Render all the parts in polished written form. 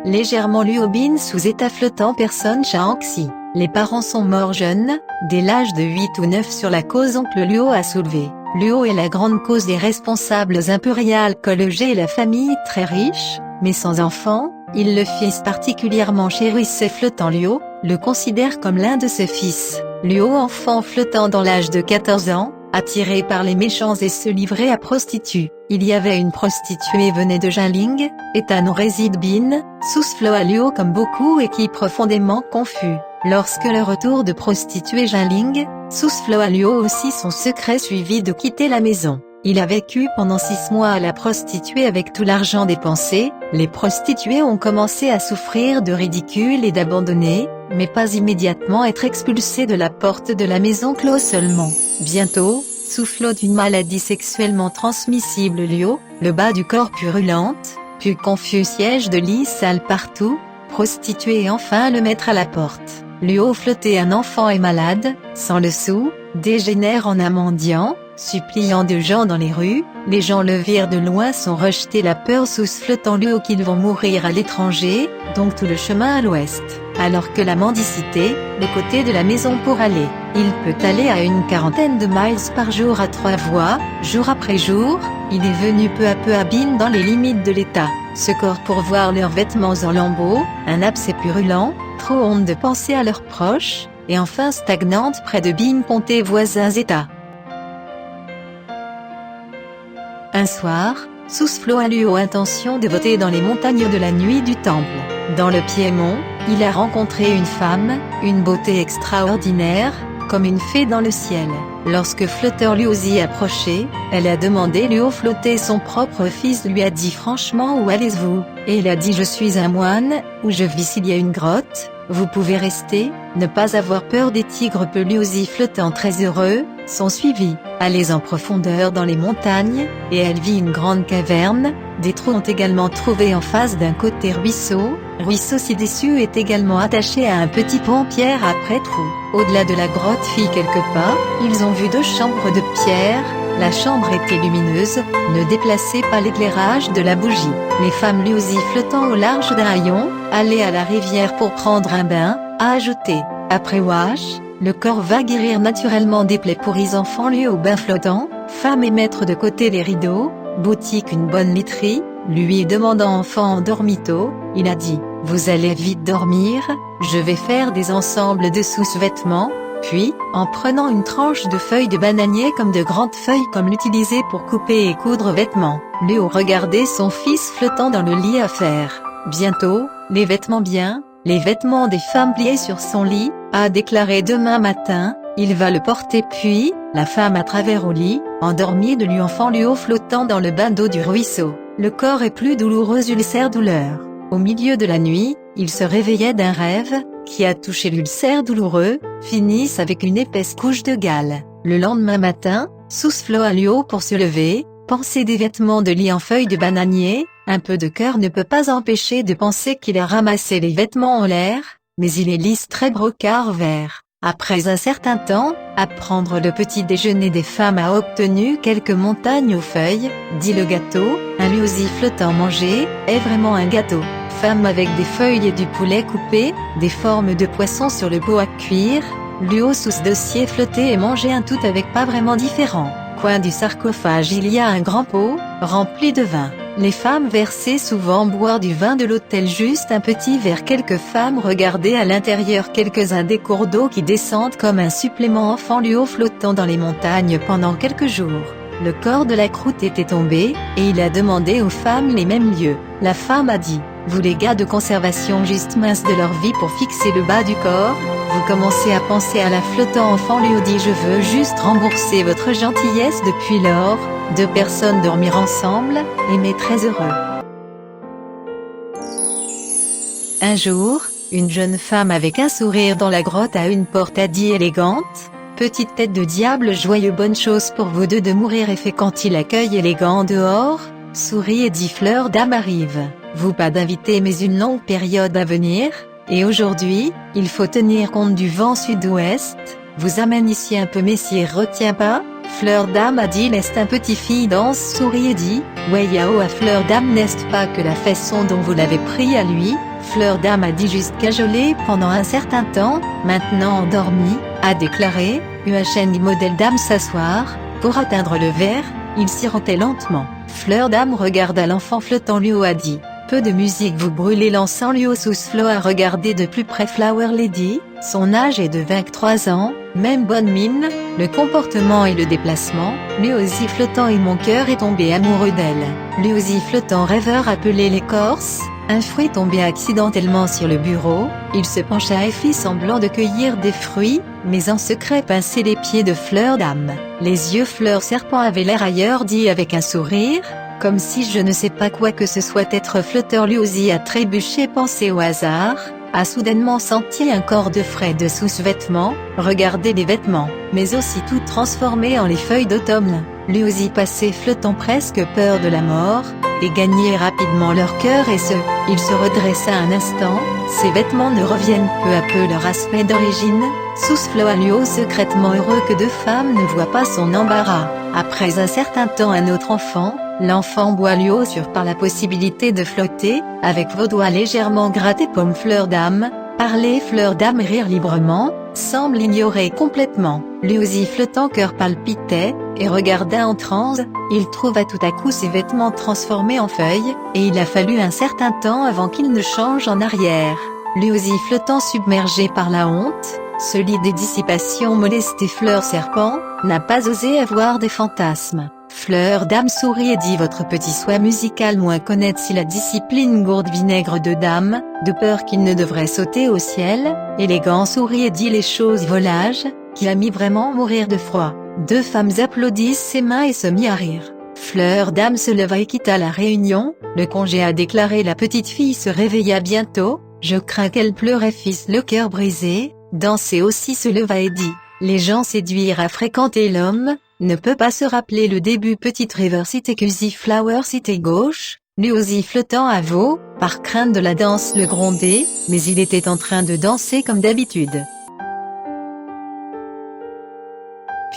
légèrement Luo-bin sous état flottant personne Shaanxi. Les parents sont morts jeunes, dès l'âge de 8 ou 9 sur la cause oncle Luo a soulevé. Luo est la grande cause des responsables impériales Kolege et la famille très riche, mais sans enfants, le fils particulièrement chérissé flottant Luo, le considère comme l'un de ses fils. Luo enfant flottant dans l'âge de 14 ans, attiré par les méchants et se livrer à prostituée. Il y avait une prostituée venait de Jinling, État où réside Bin, Sousflo à Luo comme beaucoup et qui profondément confus. Lorsque le retour de prostituée Jinling, Sousflo à Luo aussi son secret suivi de quitter la maison. Il a vécu pendant 6 mois à la prostituée avec tout l'argent dépensé. Les prostituées ont commencé à souffrir de ridicule et d'abandonner, mais pas immédiatement être expulsées de la porte de la maison clos seulement. Bientôt, soufflot d'une maladie sexuellement transmissible Luo, le bas du corps purulente, puis confus siège de lit sale partout, prostituée et enfin le mettre à la porte. Luo flotté un enfant est malade, sans le sou, dégénère en un mendiant, suppliant de gens dans les rues, les gens le virent de loin sont rejetés la peur sous-flottant Luo qu'ils vont mourir à l'étranger, donc tout le chemin à l'ouest. Alors que la mendicité, le côté de la maison pour aller, il peut aller à une 40aine de miles par jour à 3 voies, jour après jour, il est venu peu à peu à Bin dans les limites de l'État, ce corps pour voir leurs vêtements en lambeaux, un abcès purulent, trop honte de penser à leurs proches, et enfin stagnante près de Bin Ponté voisins États. Un soir, Sousflo a Luo intention de voter dans les montagnes de la nuit du temple. Dans le Piémont, il a rencontré une femme, une beauté extraordinaire, comme une fée dans le ciel. Lorsque flotteur Luo s'y approchait, elle a demandé Luo flotter son propre fils lui a dit franchement où allez-vous, et il a dit je suis un moine, où je vis s'il y a une grotte, vous pouvez rester, ne pas avoir peur des tigres Luo flottant très heureux, sont suivis, allez en profondeur dans les montagnes, et elle vit une grande caverne, des trous ont également trouvé en face d'un côté ruisseau si dessus est également attaché à un petit pont pierre après trou. Au-delà de la grotte fit quelques pas, ils ont vu 2 chambres de pierre, la chambre était lumineuse, ne déplacez pas l'éclairage de la bougie. Les femmes Luozi flottant au large d'un haillon, allaient à la rivière pour prendre un bain, a ajouté, après wash, le corps va guérir naturellement des plaies pour les enfants liés au bain flottant, femme et mettre de côté les rideaux, boutique une bonne literie, lui demandant enfant en dormito, il a dit, vous allez vite dormir, je vais faire des ensembles de sous-vêtements, puis, en prenant une tranche de feuilles de bananier comme de grandes feuilles comme l'utiliser pour couper et coudre vêtements, Luo regardait son fils flottant dans le lit à faire. Bientôt, les vêtements des femmes pliés sur son lit, a déclaré demain matin, il va le porter puis, la femme à travers au lit, endormie de lui enfant Luo flottant dans le bain d'eau du ruisseau. Le corps est plus douloureux ulcère douleur. Au milieu de la nuit, il se réveillait d'un rêve, qui a touché l'ulcère douloureux, finissent avec une épaisse couche de gale. Le lendemain matin, Sousflo à Luo pour se lever, penser des vêtements de lit en feuilles de bananier, un peu de cœur ne peut pas empêcher de penser qu'il a ramassé les vêtements en l'air, mais il est lisse très brocart vert. Après un certain temps, à prendre le petit déjeuner des femmes a obtenu quelques montagnes aux feuilles, dit le gâteau, un Luozi flottant mangé, est vraiment un gâteau. Femme avec des feuilles et du poulet coupé, des formes de poisson sur le pot à cuire, Luo sous dossier flotté et mangé un tout avec pas vraiment différent. Coin du sarcophage il y a un grand pot, rempli de vin. Les femmes versaient souvent boire du vin de l'hôtel juste un petit verre. Quelques femmes regardaient à l'intérieur quelques-uns des cours d'eau qui descendent comme un supplément enfant Luo flottant dans les montagnes pendant quelques jours. Le corps de la croûte était tombé, et il a demandé aux femmes les mêmes lieux. La femme a dit, vous les gars de conservation juste minces de leur vie pour fixer le bas du corps, vous commencez à penser à la flottant enfant Luo dit je veux juste rembourser votre gentillesse depuis lors, 2 personnes dormir ensemble, aimer très heureux. Un jour, une jeune femme avec un sourire dans la grotte à une porte a dit élégante, petite tête de diable joyeux bonne chose pour vous deux de mourir et fait quand il accueille élégant dehors, sourit et dit fleur d'âme arrive, vous pas d'invité mais une longue période à venir, et aujourd'hui, il faut tenir compte du vent sud-ouest, vous amène ici un peu messieurs retient pas, fleur d'âme a dit laisse un petit fille danse sourit et dit, ouais yao à fleur d'âme n'est-ce pas que la façon dont vous l'avez pris à lui, Fleur d'âme a dit juste cajolé pendant un certain temps, maintenant endormi, a déclaré, UHN modèle d'âme s'asseoir, pour atteindre le verre, il sirotait lentement. Fleur d'âme regarda l'enfant flottant lui a dit. Peu de musique vous brûlez l'encens lui sous Flo a regardé de plus près Flower Lady, son âge est de 23 ans, même bonne mine, le comportement et le déplacement, lui aussi flottant et mon cœur est tombé amoureux d'elle. Lui aussi flottant rêveur appelé l'écorce, un fruit tombé accidentellement sur le bureau, il se pencha et fit semblant de cueillir des fruits, mais en secret pinçait les pieds de Fleur d'âme. Les yeux Fleur serpent avaient l'air ailleurs dit avec un sourire, comme si je ne sais pas quoi que ce soit être flotteur lui aussi a trébuché pensé au hasard, a soudainement senti un corps de frais de sous-vêtements, regardé les vêtements, mais aussi tout transformé en les feuilles d'automne, lui aussi passé flottant presque peur de la mort, et gagnait rapidement leur cœur et il se redressa un instant, ses vêtements ne reviennent peu à peu leur aspect d'origine, souffla à Luo secrètement heureux que deux femmes ne voient pas son embarras. Après un certain temps un autre enfant, l'enfant boit Luo sur par la possibilité de flotter, avec vos doigts légèrement grattés paume Fleur d'âme, parler Fleur d'âme et rire librement, semble ignorer complètement. Lui aussi flottant cœur palpitait, et regarda en transe, il trouva tout à coup ses vêtements transformés en feuilles, et il a fallu un certain temps avant qu'il ne change en arrière. Lui aussi flottant submergé par la honte, ce lit des dissipations modestes et Fleur serpent, n'a pas osé avoir des fantasmes. Fleur d'âme sourit et dit votre petit souhait musical moins connaître si la discipline gourde vinaigre de dame, de peur qu'il ne devrait sauter au ciel, élégant sourit et dit les choses volage, qui a mis vraiment mourir de froid. Deux femmes applaudissent ses mains et se mit à rire. Fleur d'âme se leva et quitta la réunion, le congé a déclaré la petite fille se réveilla bientôt, je crains qu'elle pleurait fils le cœur brisé, danser aussi se leva et dit, les gens séduire à fréquenter l'homme, ne peut pas se rappeler le début petite river cité Cusy Flower cité gauche, lui aussi flottant à veau, par crainte de la danse le grondait, mais il était en train de danser comme d'habitude.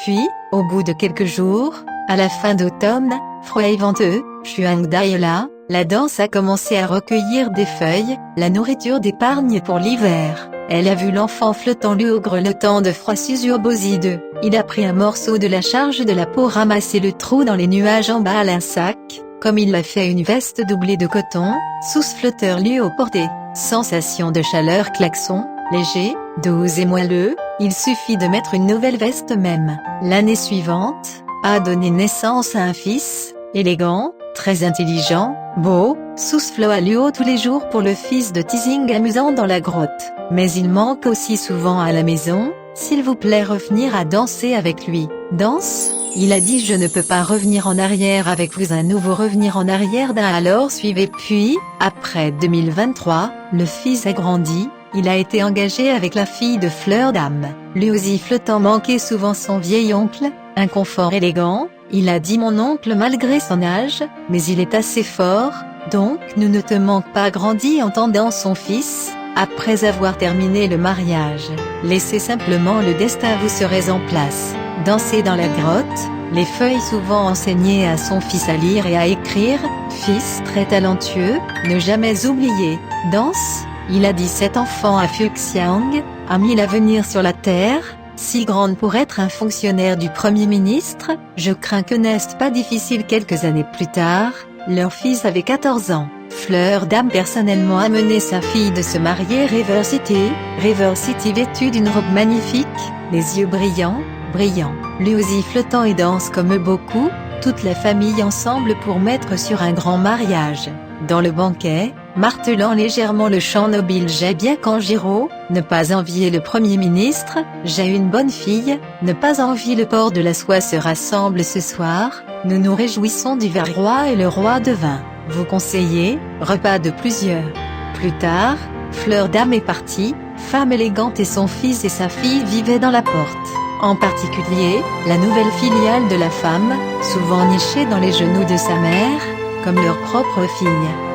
Puis, au bout de quelques jours, à la fin d'automne, froid et venteux, Chuangdaïla, la danse a commencé à recueillir des feuilles, la nourriture d'épargne pour l'hiver. Elle a vu l'enfant flottant lui au grelottant de froid susurbosideux. Il a pris un morceau de la charge de la peau ramassé le trou dans les nuages en bas à un sac, comme il l'a fait une veste doublée de coton, sous flotteur lui au porté. Sensation de chaleur klaxon, léger, doux et moelleux, il suffit de mettre une nouvelle veste même. L'année suivante, a donné naissance à un fils, élégant, très intelligent, beau, souffle à Luo tous les jours pour le fils de teasing amusant dans la grotte. Mais il manque aussi souvent à la maison, s'il vous plaît revenir à danser avec lui. Danse? Il a dit je ne peux pas revenir en arrière avec vous un nouveau revenir en arrière d'un alors suivait puis, après 2023, le fils a grandi, il a été engagé avec la fille de Fleur d'âme. Lui aussi flottant manquait souvent son vieil oncle, un confort élégant, il a dit mon oncle malgré son âge, mais il est assez fort, donc nous ne te manque pas grandi entendant son fils, après avoir terminé le mariage. Laissez simplement le destin vous serez en place. Danser dans la grotte, les feuilles souvent enseignées à son fils à lire et à écrire, fils très talentueux, ne jamais oublier. Danse, il a dit cet enfant à Fuxiang, a mis l'avenir sur la terre, si grande pour être un fonctionnaire du Premier ministre, je crains que n'est-ce pas difficile quelques années plus tard, leur fils avait 14 ans. Fleur d'âme personnellement a mené sa fille de se marier River City vêtue d'une robe magnifique, les yeux brillants, lui aussi flottant et danse comme beaucoup, toute la famille ensemble pour mettre sur un grand mariage. Dans le banquet, martelant légèrement le chant nobile j'ai bien Kanjiro, ne pas envier le Premier ministre, j'ai une bonne fille, ne pas envier le port de la soie se rassemble ce soir, nous nous réjouissons du verre roi et le roi de vin. Vous conseillez, repas de plusieurs. Plus tard, Fleur d'âme est partie, femme élégante et son fils et sa fille vivaient dans la porte. En particulier, la nouvelle filiale de la femme, souvent nichée dans les genoux de sa mère, comme leur propre fille.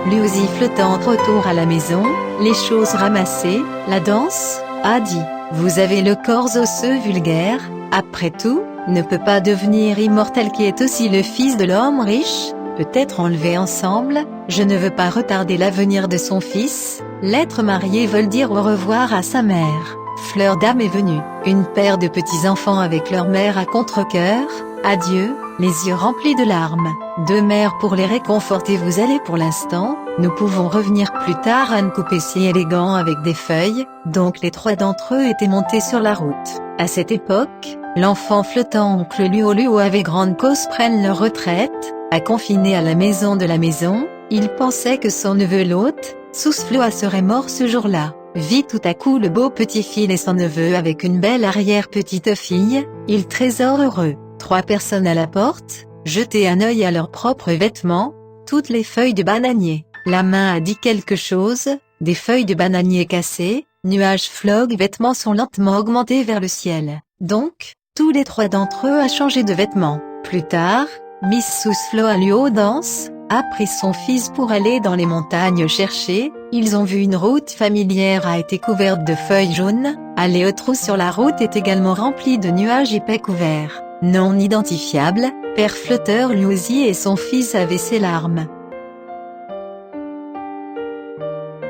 Lui aussi flottant autour à la maison, les choses ramassées, la danse, a dit. Vous avez le corps osseux vulgaire, après tout, ne peut pas devenir immortel qui est aussi le fils de l'homme riche, peut-être enlevés ensemble, je ne veux pas retarder l'avenir de son fils. L'être marié veut dire au revoir à sa mère. Fleur d'âme est venue, une paire de petits-enfants avec leur mère à contre-cœur. Adieu, les yeux remplis de larmes. Deux mères pour les réconforter. Vous allez pour l'instant, nous pouvons revenir plus tard. Un coupé si élégant avec des feuilles. Donc les trois d'entre eux étaient montés sur la route. À cette époque, l'enfant flottant oncle Luo avait grande cause prenne leur retraite. À confiner à la maison de la maison, il pensait que son neveu l'hôte, Sousfloa, serait mort ce jour-là. Vit tout à coup le beau petit-fils et son neveu avec une belle arrière-petite-fille, il trésor heureux. Trois personnes à la porte, jetaient un œil à leurs propres vêtements, toutes les feuilles de bananier. La main a dit quelque chose, des feuilles de bananier cassées, nuages floguent, vêtements sont lentement augmentés vers le ciel. Donc, tous les trois d'entre eux a changé de vêtements. Plus tard, Miss Sousfloa Luo danse, a pris son fils pour aller dans les montagnes chercher, ils ont vu une route familière a été couverte de feuilles jaunes, aller au trou sur la route est également remplie de nuages épais couverts. Non identifiable, Père Flotteur lui aussi et son fils avaient ses larmes.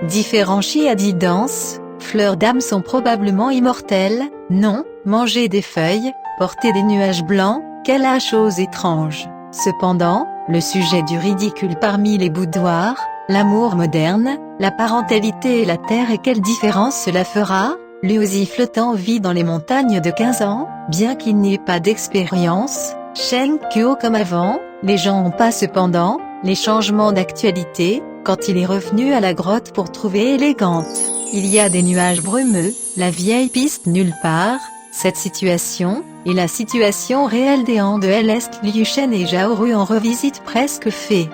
Différents chiadis dansent, fleurs d'âme sont probablement immortelles, non, manger des feuilles, porter des nuages blancs, quelle chose étrange. Cependant, le sujet du ridicule parmi les boudoirs, l'amour moderne, la parentalité et la terre et quelle différence cela fera? Luozi flottant vit dans les montagnes de 15 ans, bien qu'il n'y ait pas d'expérience, Shen Kuo comme avant, les gens ont pas cependant, les changements d'actualité, quand il est revenu à la grotte pour trouver élégante. Il y a des nuages brumeux, la vieille piste nulle part, cette situation, et la situation réelle des Han de l'Est Liu Shen et Zhao Ru en revisite presque fait.